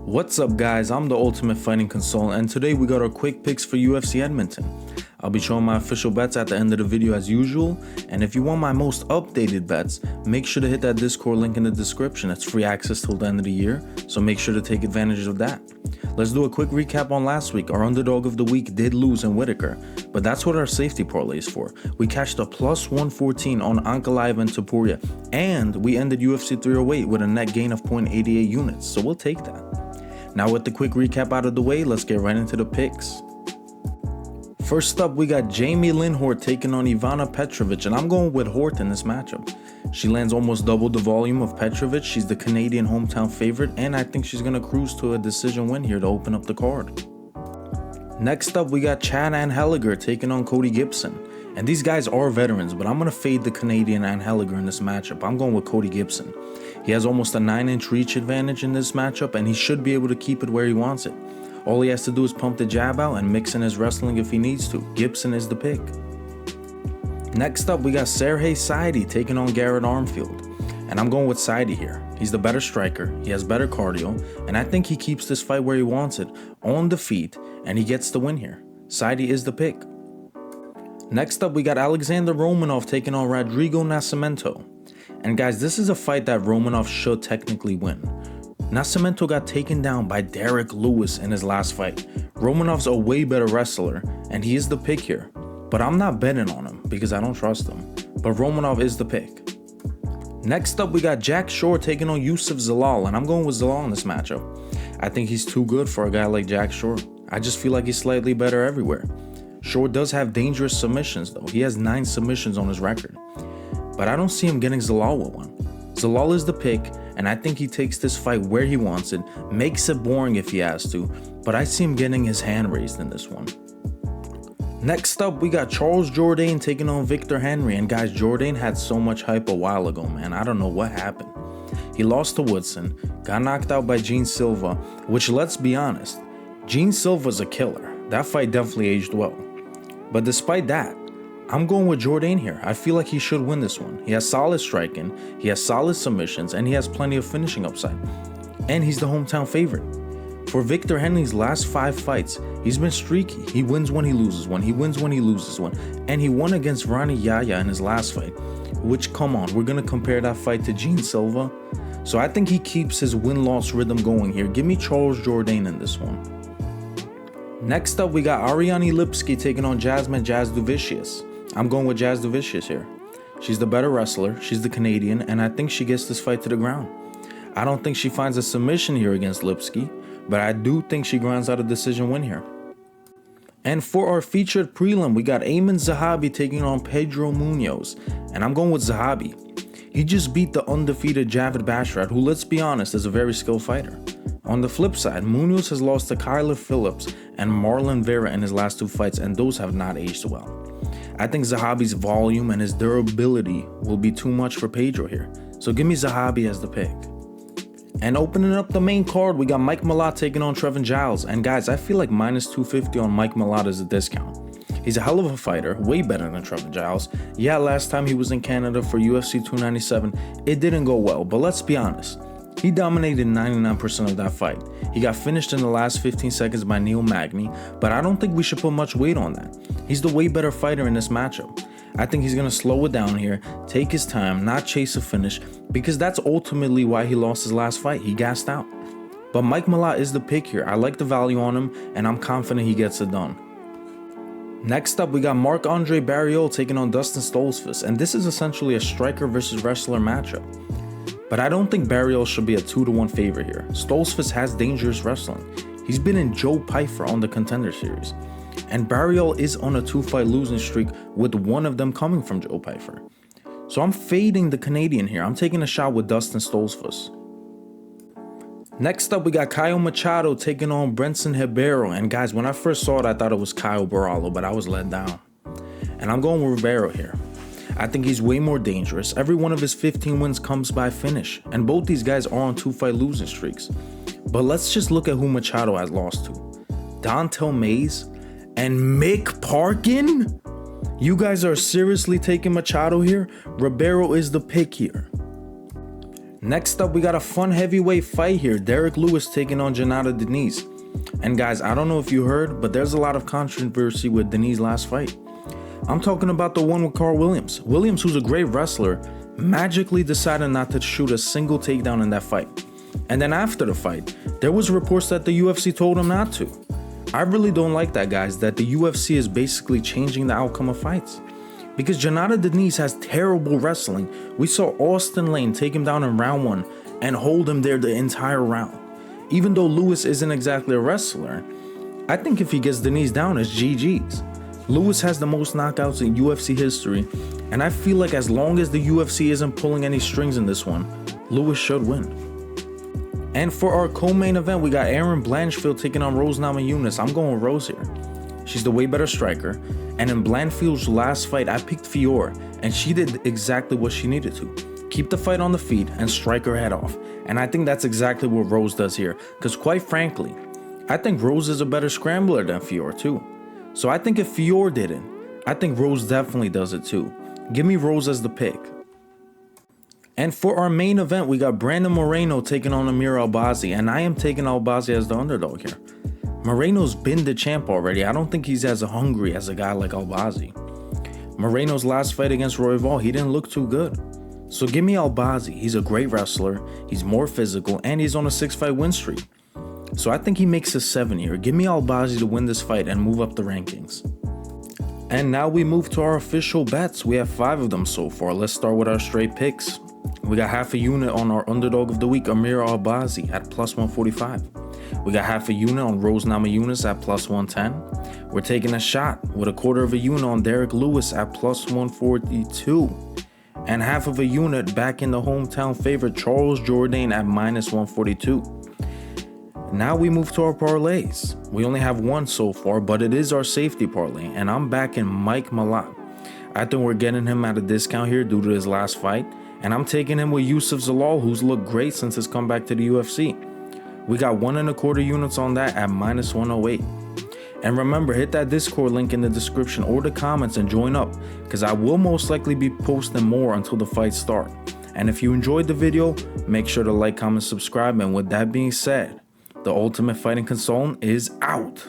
What's up guys, I'm the Ultimate Fighting Consultant and today we got our quick picks for UFC Edmonton. I'll be showing my official bets at the end of the video as usual, and if you want my most updated bets, make sure to hit that Discord link in the description. It's free access till the end of the year, so make sure to take advantage of that. Let's do a quick recap on last week. Our underdog of the week did lose in Whitaker, but that's what our safety parlay is for. We cashed a plus 114 on Anheliger and Topuria, and we ended UFC 308 with a net gain of 0.88 units, so we'll take that. Now with the quick recap out of the way, let's get right into the picks. First up, we got Jamey-Lyn Horth taking on Ivana Petrovic, and I'm going with Horth in this matchup. She lands almost double the volume of Petrovic. She's the Canadian hometown favorite, and I think she's going to cruise to a decision win here to open up the card. Next up, we got Chad Anheliger taking on Cody Gibson. And these guys are veterans, but I'm going to fade the Canadian Anheliger in this matchup. I'm going with Cody Gibson. He has almost a 9-inch reach advantage in this matchup, and he should be able to keep it where he wants it. All he has to do is pump the jab out and mix in his wrestling if he needs to. Gibson is the pick. Next up, we got Serhiy Sidey taking on Garett Armfield. And I'm going with Sidey here. He's the better striker, he has better cardio, and I think he keeps this fight where he wants it, on the feet, and he gets the win here. Sidey is the pick. Next up, we got Alexander Romanov taking on Rodrigo Nascimento. And guys, this is a fight that Romanov should technically win. Nascimento got taken down by Derek Lewis in his last fight. Romanov's a way better wrestler, and he is the pick here. But I'm not betting on him because I don't trust him. But Romanov is the pick. Next up, we got Jack Shore taking on Youssef Zalal, and I'm going with Zalal in this matchup. I think he's too good for a guy like Jack Shore. I just feel like he's slightly better everywhere. Shore does have dangerous submissions though. He has 9 submissions on his record. But I don't see him getting Zalal with one. Zalal is the pick, and I think he takes this fight where he wants it, makes it boring if he has to, but I see him getting his hand raised in this one. Next up, we got Charles Jourdain taking on Victor Henry, and guys, Jourdain had so much hype a while ago, man. I don't know what happened. He lost to Woodson, got knocked out by Gene Silva, which, let's be honest, Gene Silva's a killer. That fight definitely aged well. But despite that, I'm going with Jourdain here. I feel like he should win this one. He has solid striking, he has solid submissions, and he has plenty of finishing upside. And he's the hometown favorite. For Victor Henry's last 5 fights, he's been streaky. He wins when he loses one, he wins when he loses one. And he won against Ronnie Yaya in his last fight, which, come on, we're going to compare that fight to Gene Silva. So I think he keeps his win-loss rhythm going here. Give me Charles Jourdain in this one. Next up, we got Ariane Lipski taking on Jasmine Jasudavicius. I'm going with Jasudavicius here. She's the better wrestler, she's the Canadian, and I think she gets this fight to the ground. I don't think she finds a submission here against Lipski, but I do think she grinds out a decision win here. And for our featured prelim, we got Aiemann Zahabi taking on Pedro Munoz, and I'm going with Zahabi. He just beat the undefeated Javid Basharat, who, let's be honest, is a very skilled fighter. On the flip side, Munoz has lost to Kyler Phillips and Marlon Vera in his last 2 fights, and those have not aged well. I think Zahabi's volume and his durability will be too much for Pedro here, so give me Zahabi as the pick. And opening up the main card, we got Mike Malott taking on Trevin Giles, and guys, I feel like minus 250 on Mike Malott is a discount. He's a hell of a fighter, way better than Trevin Giles. Yeah, last time he was in Canada for UFC 297, it didn't go well, but let's be honest. He dominated 99% of that fight. He got finished in the last 15 seconds by Neil Magny, but I don't think we should put much weight on that. He's the way better fighter in this matchup. I think he's going to slow it down here, take his time, not chase a finish, because that's ultimately why he lost his last fight. He gassed out. But Mike Malott is the pick here. I like the value on him, and I'm confident he gets it done. Next up, we got Marc-Andre Barriault taking on Dustin Stoltzfus, and this is essentially a striker versus wrestler matchup. But I don't think Barriault should be a 2-1 favorite here. Stoltzfus has dangerous wrestling. He's been in Joe Pyfer on the Contender Series. And Barriault is on a 2-fight losing streak with one of them coming from Joe Pyfer. So I'm fading the Canadian here. I'm taking a shot with Dustin Stoltzfus. Next up, we got Caio Machado taking on Brenson Ribeiro. And guys, when I first saw it, I thought it was Caio Borralho, but I was let down. And I'm going with Ribeiro here. I think he's way more dangerous. Every one of his 15 wins comes by finish, and both these guys are on 2-fight losing streaks. But let's just look at who Machado has lost to. Dontel Mays and Mick Parkin? You guys are seriously taking Machado here? Ribeiro is the pick here. Next up, we got a fun heavyweight fight here. Derek Lewis taking on Jonata Denise. And guys, I don't know if you heard, but there's a lot of controversy with Denise's last fight. I'm talking about the one with Carl Williams. Williams, who's a great wrestler, magically decided not to shoot a single takedown in that fight. And then after the fight, there was reports that the UFC told him not to. I really don't like that, guys, that the UFC is basically changing the outcome of fights. Because Jonata Denise has terrible wrestling. We saw Austin Lane take him down in round 1 and hold him there the entire round. Even though Lewis isn't exactly a wrestler, I think if he gets Denise down, it's GG's. Lewis has the most knockouts in UFC history, and I feel like as long as the UFC isn't pulling any strings in this one, Lewis should win. And for our co-main event, we got Erin Blanchfield taking on Rose Namajunas. I'm going with Rose here. She's the way better striker, and in Blanchfield's last fight, I picked Fior, and she did exactly what she needed to. Keep the fight on the feet and strike her head off. And I think that's exactly what Rose does here, because quite frankly, I think Rose is a better scrambler than Fior too. So I think if Fior didn't, I think Rose definitely does it too. Give me Rose as the pick. And for our main event, we got Brandon Moreno taking on Amir Albazi, and I am taking Albazi as the underdog here. Moreno's been the champ already. I don't think he's as hungry as a guy like Albazi. Moreno's last fight against Royval, he didn't look too good. So give me Albazi. He's a great wrestler, he's more physical, and he's on a 6-fight win streak. So I think he makes a 7 here. Give me Albazi to win this fight and move up the rankings. And now we move to our official bets. We have 5 of them so far. Let's start with our straight picks. We got half a unit on our underdog of the week, Amir Albazi, at plus 145. We got half a unit on Rose Namajunas at plus 110. We're taking a shot with a quarter of a unit on Derek Lewis at plus 142. And half of a unit back in the hometown favorite Charles Jourdain at minus 142. Now we move to our parlays. We only have one so far, but it is our safety parlay, and I'm backing Mike Malott. I think we're getting him at a discount here due to his last fight, and I'm taking him with Youssef Zalal, who's looked great since his comeback to the UFC. We got 1 1/4 units on that at minus 108. And remember, hit that Discord link in the description or the comments and join up, because I will most likely be posting more until the fights start. And if you enjoyed the video, make sure to like, comment, subscribe, and with that being said, the Ultimate Fighting Consultant is out.